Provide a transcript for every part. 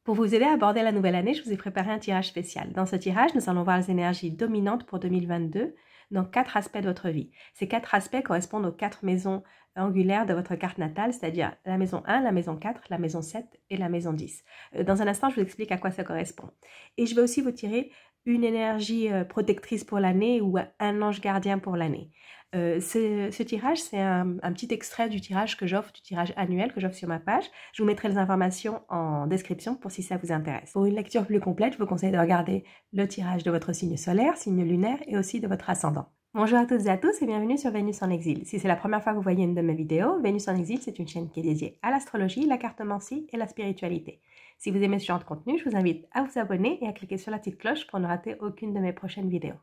Pour vous aider à aborder la nouvelle année, je vous ai préparé un tirage spécial. Dans ce tirage, nous allons voir les énergies dominantes pour 2022 dans 4 aspects de votre vie. Ces 4 aspects correspondent aux 4 maisons angulaires de votre carte natale, c'est-à-dire la maison 1, la maison 4, la maison 7 et la maison 10. Dans un instant, je vous explique à quoi ça correspond. Et je vais aussi vous tirer une énergie protectrice pour l'année ou un ange gardien pour l'année. Ce tirage, c'est un petit extrait du tirage que j'offre, du tirage annuel que j'offre sur ma page. Je vous mettrai les informations en description pour si ça vous intéresse. Pour une lecture plus complète, je vous conseille de regarder le tirage de votre signe solaire, signe lunaire et aussi de votre ascendant. Bonjour à toutes et à tous et bienvenue sur Vénus en exil. Si c'est la première fois que vous voyez une de mes vidéos, Vénus en exil, c'est une chaîne qui est dédiée à l'astrologie, la cartomancie et la spiritualité. Si vous aimez ce genre de contenu, je vous invite à vous abonner et à cliquer sur la petite cloche pour ne rater aucune de mes prochaines vidéos.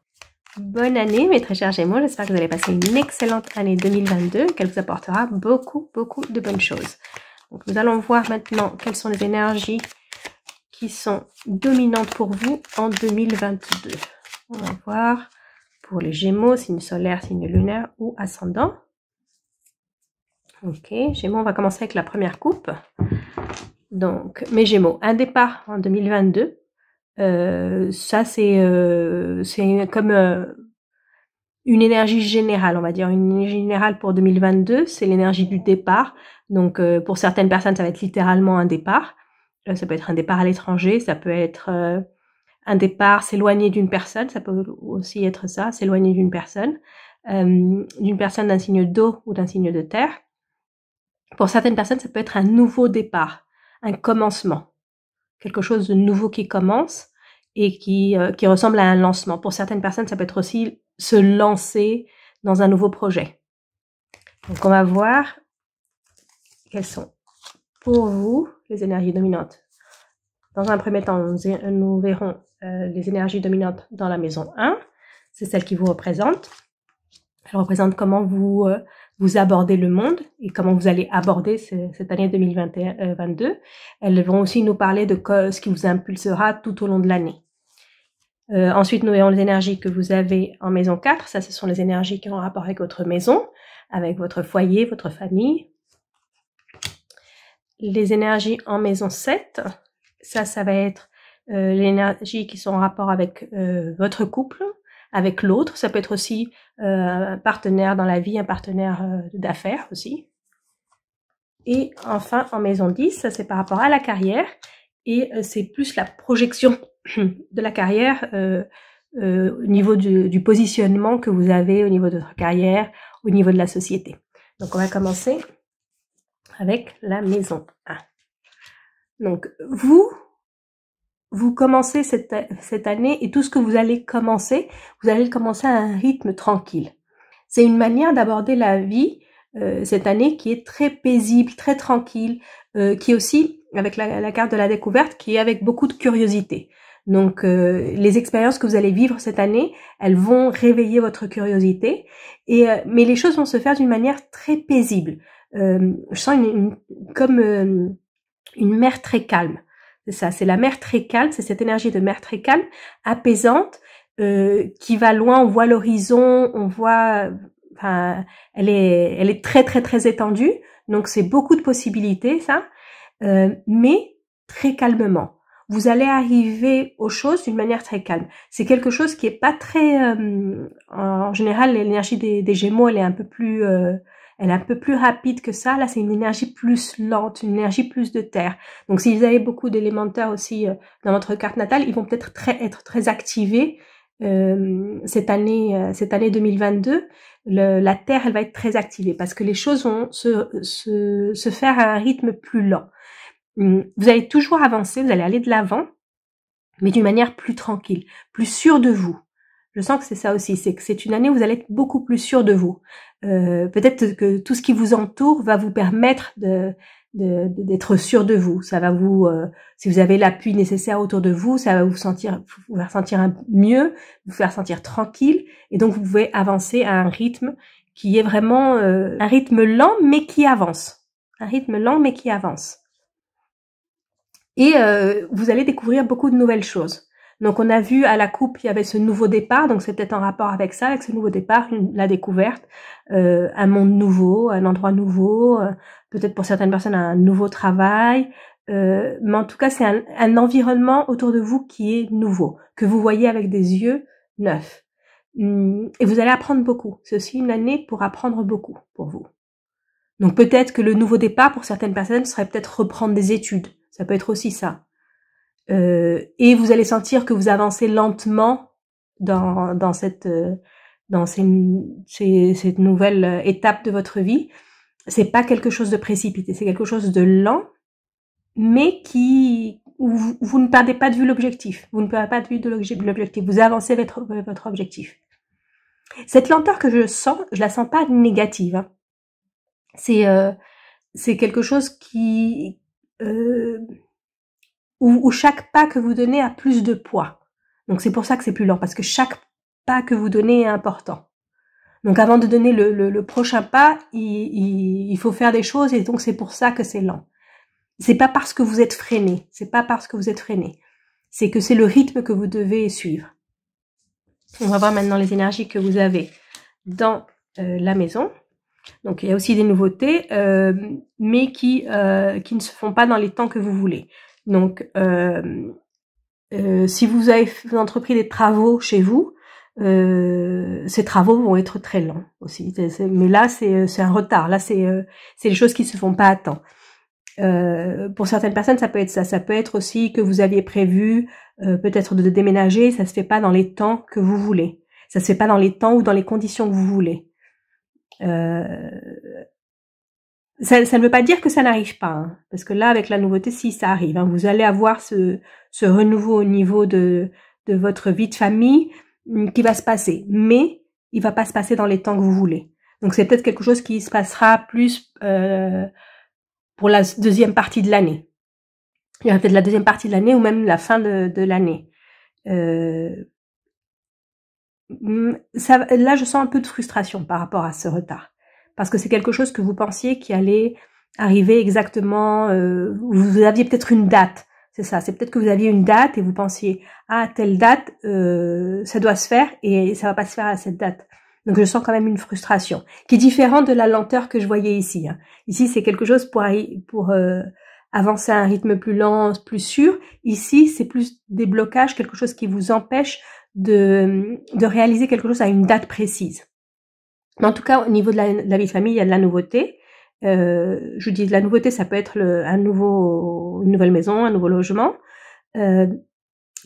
Bonne année mes très chers Gémeaux, j'espère que vous allez passer une excellente année 2022, qu'elle vous apportera beaucoup de bonnes choses. Donc nous allons voir maintenant quelles sont les énergies qui sont dominantes pour vous en 2022. On va voir pour les Gémeaux, signe solaire, signe lunaire ou ascendant. Ok, Gémeaux, on va commencer avec la première coupe. Donc mes Gémeaux, un départ en 2022. Ça c'est comme une énergie générale, on va dire une énergie générale pour 2022, c'est l'énergie du départ. Donc pour certaines personnes ça va être littéralement un départ, ça peut être un départ à l'étranger, ça peut être un départ s'éloigner d'une personne, ça peut aussi être ça, s'éloigner d'une personne d'un signe d'eau ou d'un signe de terre. Pour certaines personnes ça peut être un nouveau départ, un commencement, quelque chose de nouveau qui commence et qui ressemble à un lancement. Pour certaines personnes, ça peut être aussi se lancer dans un nouveau projet. Donc, on va voir quelles sont pour vous les énergies dominantes. Dans un premier temps, nous verrons les énergies dominantes dans la maison 1. C'est celle qui vous représente. Elle représente comment vous abordez le monde et comment vous allez aborder cette année 2022. Elles vont aussi nous parler de ce qui vous impulsera tout au long de l'année. Ensuite, nous verrons les énergies que vous avez en maison 4. Ça, ce sont les énergies qui ont rapport avec votre maison, avec votre foyer, votre famille. Les énergies en maison 7, ça va être les énergies qui sont en rapport avec votre couple, avec l'autre. Ça peut être aussi un partenaire dans la vie, un partenaire d'affaires aussi. Et enfin, en maison 10, ça c'est par rapport à la carrière. Et c'est plus la projection de la carrière au niveau du positionnement que vous avez au niveau de votre carrière, au niveau de la société. Donc, on va commencer avec la maison 1. Donc, vous commencez cette année et tout ce que vous allez commencer à un rythme tranquille. C'est une manière d'aborder la vie cette année qui est très paisible, très tranquille, qui est aussi, avec la carte de la découverte, qui est avec beaucoup de curiosité. Donc, les expériences que vous allez vivre cette année, elles vont réveiller votre curiosité, mais les choses vont se faire d'une manière très paisible. Je sens comme une mer très calme. C'est ça, c'est la mer très calme, c'est cette énergie de mer très calme, apaisante, qui va loin, on voit l'horizon, on voit... Enfin, elle est très étendue, donc c'est beaucoup de possibilités, ça, mais très calmement. Vous allez arriver aux choses d'une manière très calme. C'est quelque chose qui est pas très... en général, l'énergie des Gémeaux, elle est un peu plus rapide que ça. Là, c'est une énergie plus lente, une énergie plus de terre. Donc, si vous avez beaucoup d'élémentaires aussi dans votre carte natale, ils vont peut-être être très activés cette année 2022. La terre, elle va être très activée parce que les choses vont se faire à un rythme plus lent. Vous allez toujours avancer, vous allez aller de l'avant, mais d'une manière plus tranquille, plus sûre de vous. Je sens que c'est ça aussi, c'est que c'est une année où vous allez être beaucoup plus sûr de vous. Peut-être que tout ce qui vous entoure va vous permettre d'être sûr de vous. Ça va si vous avez l'appui nécessaire autour de vous, ça va vous faire sentir mieux, vous faire sentir tranquille, et donc vous pouvez avancer à un rythme qui est vraiment un rythme lent mais qui avance. Un rythme lent mais qui avance. Et vous allez découvrir beaucoup de nouvelles choses. Donc on a vu à la coupe, il y avait ce nouveau départ, donc c'est peut-être en rapport avec ça, avec ce nouveau départ, la découverte, un monde nouveau, un endroit nouveau, peut-être pour certaines personnes un nouveau travail, mais en tout cas, c'est un environnement autour de vous qui est nouveau, que vous voyez avec des yeux neufs. Et vous allez apprendre beaucoup. C'est aussi une année pour apprendre beaucoup pour vous. Donc peut-être que le nouveau départ pour certaines personnes serait peut-être reprendre des études. Ça peut être aussi ça. Et vous allez sentir que vous avancez lentement dans cette nouvelle étape de votre vie. C'est pas quelque chose de précipité, c'est quelque chose de lent, mais où vous ne perdez pas de vue l'objectif. Vous ne perdez pas de vue de l'objectif. Vous avancez votre objectif. Cette lenteur que je sens, je la sens pas négative. Hein. C'est quelque chose où chaque pas que vous donnez a plus de poids. Donc c'est pour ça que c'est plus lent, parce que chaque pas que vous donnez est important. Donc avant de donner le prochain pas, il faut faire des choses, et donc c'est pour ça que c'est lent. C'est pas parce que vous êtes freiné, c'est que c'est le rythme que vous devez suivre. On va voir maintenant les énergies que vous avez dans la maison. Donc il y a aussi des nouveautés, mais qui ne se font pas dans les temps que vous voulez. Donc si vous avez entrepris des travaux chez vous, ces travaux vont être très lents aussi. Mais là c'est un retard. Là c'est des choses qui se font pas à temps. Pour certaines personnes, ça peut être ça. Ça peut être aussi que vous aviez prévu peut-être de déménager, ça se fait pas dans les temps que vous voulez. Ça se fait pas dans les temps ou dans les conditions que vous voulez. Ça ne veut pas dire que ça n'arrive pas, hein, parce que là, avec la nouveauté, si ça arrive, hein, vous allez avoir ce renouveau au niveau de votre vie de famille qui va se passer, mais il va pas se passer dans les temps que vous voulez. Donc c'est peut-être quelque chose qui se passera plus pour la deuxième partie de l'année. Il y aura peut-être la deuxième partie de l'année ou même la fin de l'année. Là, je sens un peu de frustration par rapport à ce retard. Parce que c'est quelque chose que vous pensiez qui allait arriver exactement, vous aviez peut-être une date. C'est ça, c'est peut-être que vous aviez une date et vous pensiez, ah, telle date, ça doit se faire et ça va pas se faire à cette date. Donc je sens quand même une frustration, qui est différente de la lenteur que je voyais ici. Hein. Ici, c'est quelque chose pour avancer à un rythme plus lent, plus sûr. Ici, c'est plus des blocages, quelque chose qui vous empêche de réaliser quelque chose à une date précise. Mais en tout cas, au niveau de la vie de famille, il y a de la nouveauté. Je dis de la nouveauté, ça peut être une nouvelle maison, un nouveau logement,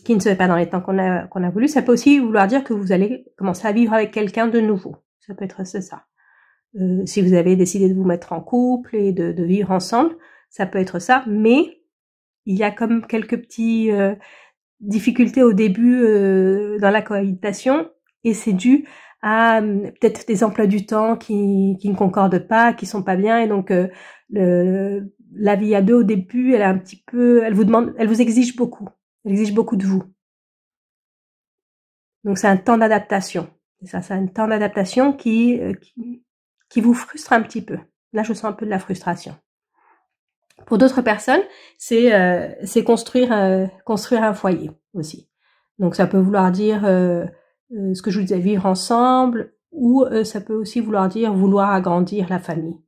qui ne se fait pas dans les temps qu'on a voulu. Ça peut aussi vouloir dire que vous allez commencer à vivre avec quelqu'un de nouveau. Ça peut être ça. Si vous avez décidé de vous mettre en couple et de vivre ensemble, ça peut être ça. Mais il y a comme quelques petits difficultés au début dans la cohabitation, et c'est dû à peut-être des emplois du temps qui ne concordent pas, qui sont pas bien, et donc la vie à deux au début, elle est un petit peu, elle vous exige beaucoup. Elle exige beaucoup de vous. Donc c'est un temps d'adaptation. C'est un temps d'adaptation qui vous frustre un petit peu. Là, je sens un peu de la frustration. Pour d'autres personnes, c'est construire un foyer aussi. Donc ça peut vouloir dire ce que je vous disais, vivre ensemble, ou ça peut aussi vouloir agrandir la famille,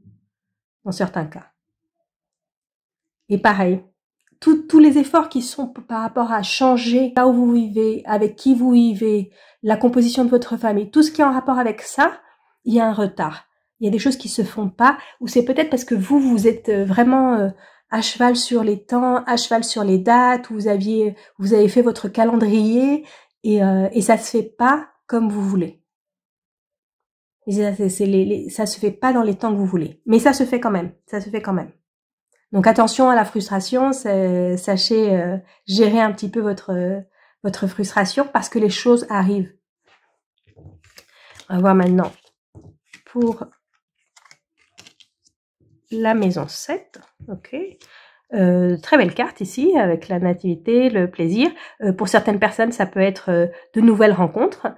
dans certains cas. Et pareil, tous les efforts qui sont par rapport à changer là où vous vivez, avec qui vous vivez, la composition de votre famille, tout ce qui est en rapport avec ça, il y a un retard. Il y a des choses qui se font pas, ou c'est peut-être parce que vous êtes vraiment à cheval sur les temps, à cheval sur les dates, vous avez fait votre calendrier, et ça se fait pas comme vous voulez. Et ça se fait pas dans les temps que vous voulez. Mais ça se fait quand même. Donc attention à la frustration, sachez gérer un petit peu votre frustration, parce que les choses arrivent. On va voir maintenant pour la maison 7. Ok. Très belle carte ici, avec la nativité, le plaisir. Pour certaines personnes, ça peut être de nouvelles rencontres.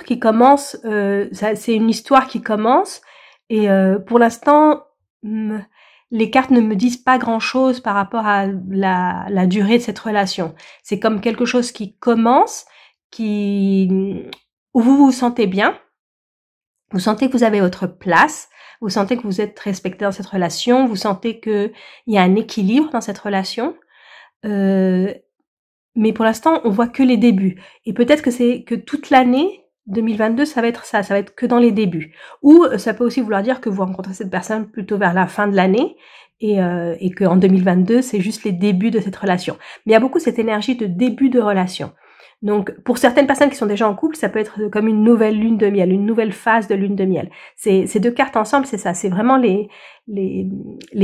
Qui commencent, c'est une histoire qui commence, et pour l'instant, les cartes ne me disent pas grand-chose par rapport à la durée de cette relation. C'est comme quelque chose qui commence, où vous vous sentez bien, vous sentez que vous avez votre place, vous sentez que vous êtes respecté dans cette relation, vous sentez qu'il y a un équilibre dans cette relation. Mais pour l'instant, on voit que les débuts. Et peut-être que c'est que toute l'année 2022, ça va être ça va être que dans les débuts. Ou ça peut aussi vouloir dire que vous rencontrez cette personne plutôt vers la fin de l'année et qu'en 2022, c'est juste les débuts de cette relation. Mais il y a beaucoup cette énergie de début de relation. Donc, pour certaines personnes qui sont déjà en couple, ça peut être comme une nouvelle lune de miel, une nouvelle phase de lune de miel. Ces deux cartes ensemble, c'est ça. C'est vraiment les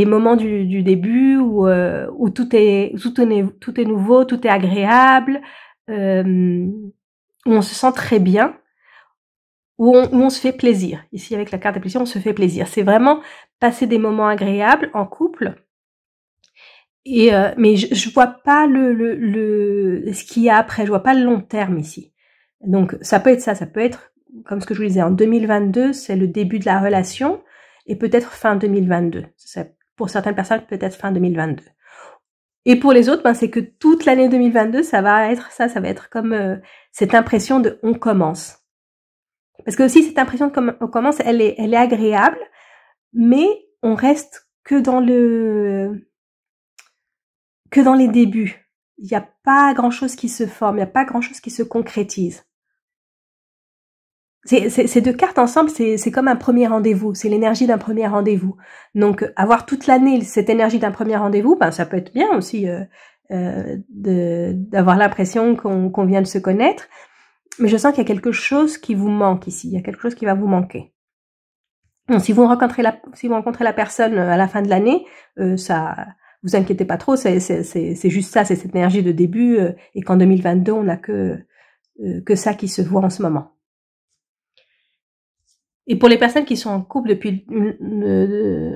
moments du début où tout est nouveau, tout est agréable, où on se sent très bien, où on se fait plaisir. Ici, avec la carte de plaisir, on se fait plaisir. C'est vraiment passer des moments agréables en couple. Et mais je vois pas ce qu'il y a après, je vois pas le long terme ici. Donc ça peut être ça peut être comme ce que je vous disais en 2022, c'est le début de la relation et peut-être fin 2022. Pour certaines personnes peut-être fin 2022. Et pour les autres, c'est que toute l'année 2022, ça va être comme cette impression de on commence. Parce que aussi cette impression de on commence, elle est agréable, mais on reste que dans les débuts. Il n'y a pas grand-chose qui se forme, il n'y a pas grand-chose qui se concrétise. Ces deux cartes ensemble, c'est comme un premier rendez-vous, c'est l'énergie d'un premier rendez-vous. Donc, avoir toute l'année cette énergie d'un premier rendez-vous, ça peut être bien aussi d'avoir l'impression qu'on vient de se connaître. Mais je sens qu'il y a quelque chose qui vous manque ici, il y a quelque chose qui va vous manquer. Donc, si vous rencontrez la personne à la fin de l'année, ça... Vous inquiétez pas trop, c'est juste ça, c'est cette énergie de début et qu'en 2022, on n'a que ça qui se voit en ce moment. Et pour les personnes qui sont en couple depuis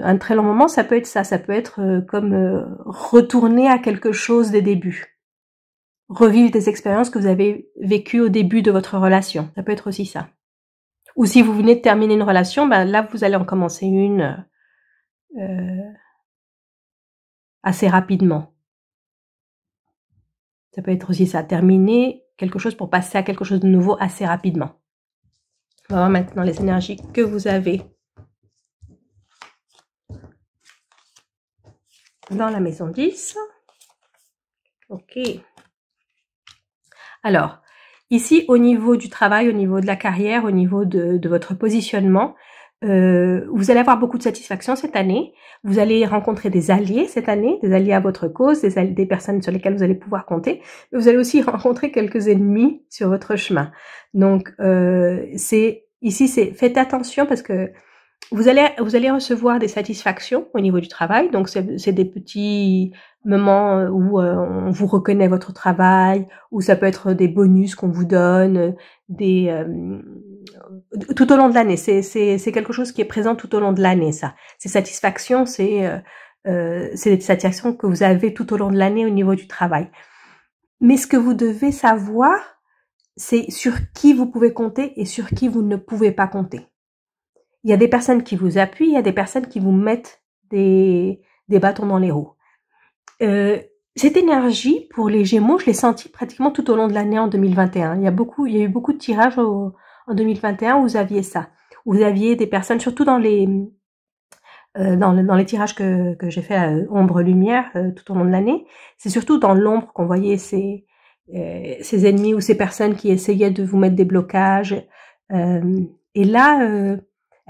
un très long moment, ça peut être ça peut être comme retourner à quelque chose des débuts. Revivre des expériences que vous avez vécues au début de votre relation, ça peut être aussi ça. Ou si vous venez de terminer une relation, là vous allez en commencer une assez rapidement. Ça peut être aussi ça, terminer quelque chose pour passer à quelque chose de nouveau assez rapidement. On va voir maintenant les énergies que vous avez dans la maison 10. Ok. Alors, ici, au niveau du travail, au niveau de la carrière, au niveau de votre positionnement, vous allez avoir beaucoup de satisfaction cette année. Vous allez rencontrer des alliés cette année, des alliés à votre cause, des personnes sur lesquelles vous allez pouvoir compter. Mais vous allez aussi rencontrer quelques ennemis sur votre chemin. Donc, faites attention parce que vous allez recevoir des satisfactions au niveau du travail. Donc, c'est des petits moments où on vous reconnaît votre travail, ou ça peut être des bonus qu'on vous donne, tout au long de l'année. C'est quelque chose qui est présent tout au long de l'année, ça. Ces satisfactions, c'est des satisfactions que vous avez tout au long de l'année au niveau du travail. Mais ce que vous devez savoir, c'est sur qui vous pouvez compter et sur qui vous ne pouvez pas compter. Il y a des personnes qui vous appuient, il y a des personnes qui vous mettent des bâtons dans les roues. Cette énergie, pour les Gémeaux, je l'ai sentie pratiquement tout au long de l'année en 2021. Il y a eu beaucoup de tirages en 2021 où vous aviez ça. Où vous aviez des personnes, surtout dans les tirages que j'ai fait à ombre-lumière tout au long de l'année. C'est surtout dans l'ombre qu'on voyait ces ennemis ou ces personnes qui essayaient de vous mettre des blocages. Et là,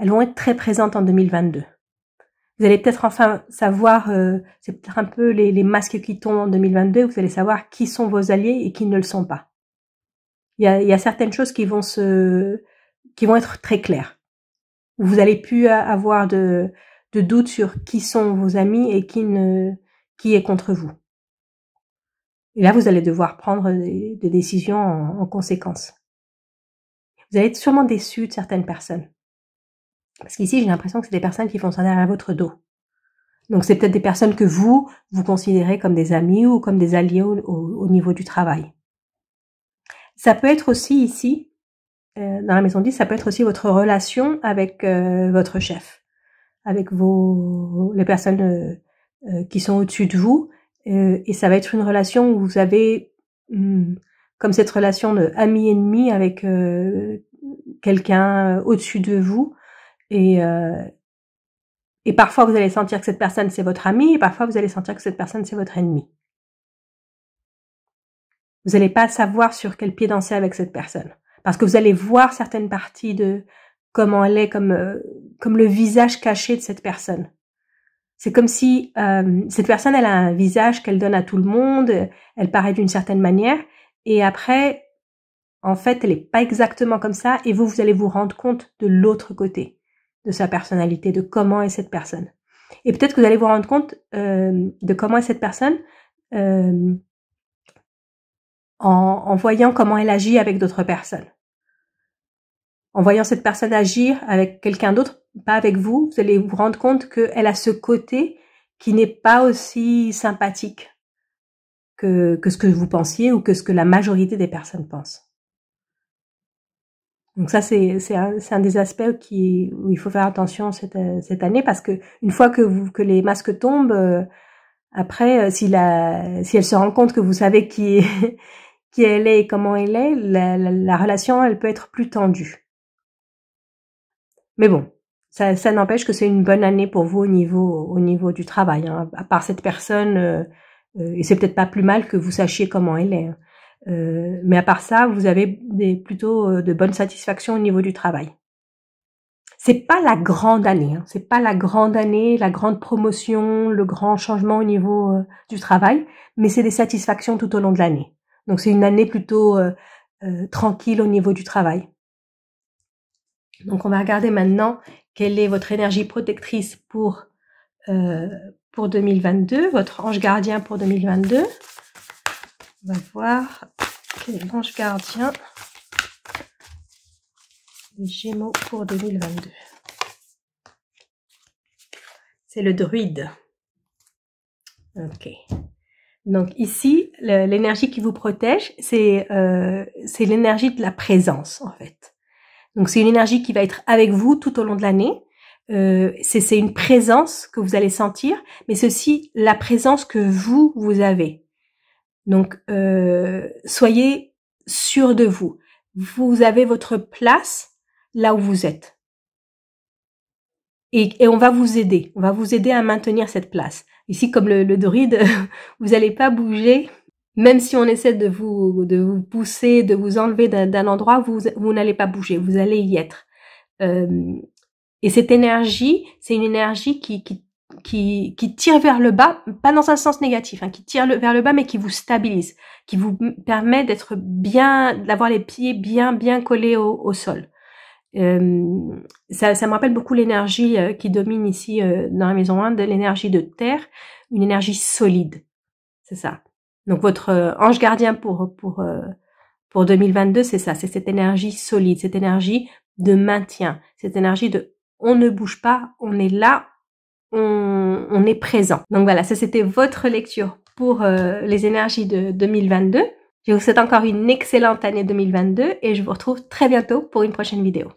elles vont être très présentes en 2022. Vous allez peut-être enfin savoir, c'est peut-être un peu les masques qui tombent en 2022, vous allez savoir qui sont vos alliés et qui ne le sont pas. Il y a certaines choses qui vont être très claires. Vous allez plus avoir de doute sur qui sont vos amis et qui est contre vous. Et là, vous allez devoir prendre des décisions en conséquence. Vous allez être sûrement déçu de certaines personnes. Parce qu'ici, j'ai l'impression que c'est des personnes qui font ça derrière votre dos. Donc, c'est peut-être des personnes que vous considérez comme des amis ou comme des alliés au niveau du travail. Ça peut être aussi ici, dans la maison 10, ça peut être aussi votre relation avec votre chef, avec les personnes qui sont au-dessus de vous. Et ça va être une relation où vous avez comme cette relation de ami-ennemi avec quelqu'un au-dessus de vous. Et Et parfois, vous allez sentir que cette personne, c'est votre ami, et parfois, vous allez sentir que cette personne, c'est votre ennemi. Vous n'allez pas savoir sur quel pied danser avec cette personne. Parce que vous allez voir certaines parties de comment elle est, comme le visage caché de cette personne. C'est comme si cette personne, elle a un visage qu'elle donne à tout le monde, elle paraît d'une certaine manière, et après, en fait, elle n'est pas exactement comme ça, et vous allez vous rendre compte de l'autre côté de sa personnalité, de comment est cette personne. Et peut-être que vous allez vous rendre compte de comment est cette personne en voyant comment elle agit avec d'autres personnes. En voyant cette personne agir avec quelqu'un d'autre, pas avec vous, vous allez vous rendre compte qu'elle a ce côté qui n'est pas aussi sympathique que ce que vous pensiez ou que ce que la majorité des personnes pensent. Donc ça, c'est un des aspects où il faut faire attention cette année, parce que une fois que les masques tombent, après, si elle se rend compte que vous savez qui elle est et comment elle est, la relation, elle peut être plus tendue. Mais bon, ça n'empêche que c'est une bonne année pour vous au niveau du travail, hein. À part cette personne, et c'est peut-être pas plus mal que vous sachiez comment elle est, hein. Mais à part ça, vous avez plutôt de bonnes satisfactions au niveau du travail. C'est pas la grande année, hein. C'est pas la grande année, la grande promotion, le grand changement au niveau du travail, mais c'est des satisfactions tout au long de l'année. Donc c'est une année plutôt tranquille au niveau du travail. Donc on va regarder maintenant quelle est votre énergie protectrice pour 2022, votre ange gardien pour 2022. On va voir quel est l'ange gardien des Gémeaux pour 2022. C'est le druide. Ok. Donc ici, l'énergie qui vous protège, c'est l'énergie de la présence en fait. Donc c'est une énergie qui va être avec vous tout au long de l'année. C'est une présence que vous allez sentir, mais c'est aussi la présence que vous avez. Donc soyez sûr de vous. Vous avez votre place là où vous êtes. Et on va vous aider. On va vous aider à maintenir cette place. Ici, comme le druide, vous n'allez pas bouger. Même si on essaie de vous pousser, de vous enlever d'un endroit, vous n'allez pas bouger. Vous allez y être. Et cette énergie, c'est une énergie qui tire vers le bas, pas dans un sens négatif, hein, qui tire vers le bas, mais qui vous stabilise, qui vous permet d'être bien, d'avoir les pieds bien collés au sol. Ça me rappelle beaucoup l'énergie qui domine ici dans la maison 1, de l'énergie de terre, une énergie solide. C'est ça. Donc votre ange gardien pour 2022, c'est ça, c'est cette énergie solide, cette énergie de maintien, cette énergie de on ne bouge pas, on est là, on est présent. Donc voilà, ça c'était votre lecture pour les énergies de 2022. Je vous souhaite encore une excellente année 2022 et je vous retrouve très bientôt pour une prochaine vidéo.